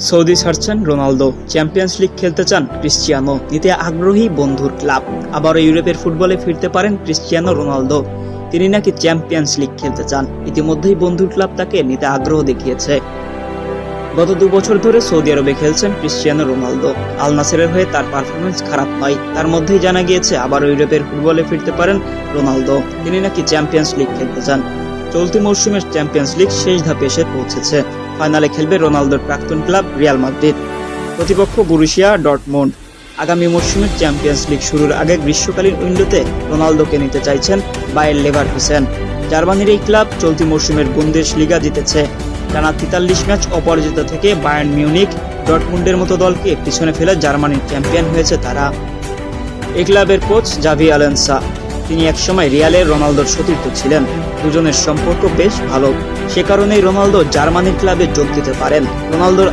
Saudi ছাড়ছেন Ronaldo, champions league খেলতে চান ক্রিস্টিয়ানো, নিতে আগ্রহী বন্ধুর ক্লাব। আবারও ইউরোপের ফুটবলে ফিরতে পারেন ক্রিস্টিয়ানো রোনালদো। তিনি নাকি চ্যাম্পিয়ন্স লিগ খেলতে চান। ইতিমধ্যেই বন্ধুর ক্লাব তাকে নিতে আগ্রহ দেখিয়েছে। গত 2 বছর ধরে সৌদি আরবে খেলছেন ক্রিস্টিয়ানো রোনালদো। আল নাসেরের হয়ে তার পারফরমেন্স খারাপ নয়। তার মধ্যেই জানা গিয়েছে আবারও ইউরোপের ফুটবলে ফিরতে পারেন রোনালদো। তিনি নাকি চ্যাম্পিয়ন্স লিগ খেলতে চান। চলতি মৌসুমের চ্যাম্পিয়ন্স লিগ শেষ ধাপে এসে পৌঁছেছে। ফাইনালে খেলবে রোনালদোর প্রাক্তন ক্লাব রিয়াল মাদ্রিদ, প্রতিপক্ষ বরুসিয়া ডর্টমুন্ড। আগামী মৌসুমের চ্যাম্পিয়ন্স লিগ শুরুর আগে গ্রীষ্মকালীন উইন্ডোতে রোনালদোকে নিতে চাইছেন বায়ার লেভারকুসেন। জার্মানির এই ক্লাব চলতি মৌসুমের বুন্দেসলিগা জিতেছে। টানা 43 ম্যাচ অপরাজিত থেকে বায়ার্ন মিউনিখ, ডর্টমুন্ডের মতো দলকে পিছনে ফেলে জার্মানির চ্যাম্পিয়ন হয়েছে তারা। এই ক্লাবের কোচ জাভি আলোনসো, তিনি একসময় রিয়ালের রোনালদোর সতীর্থ ছিলেন। দুজনের সম্পর্ক বেশ ভালো। সে কারণেই রোনালদো জার্মানির ক্লাবে যোগ দিতে পারেন। রোনালদোর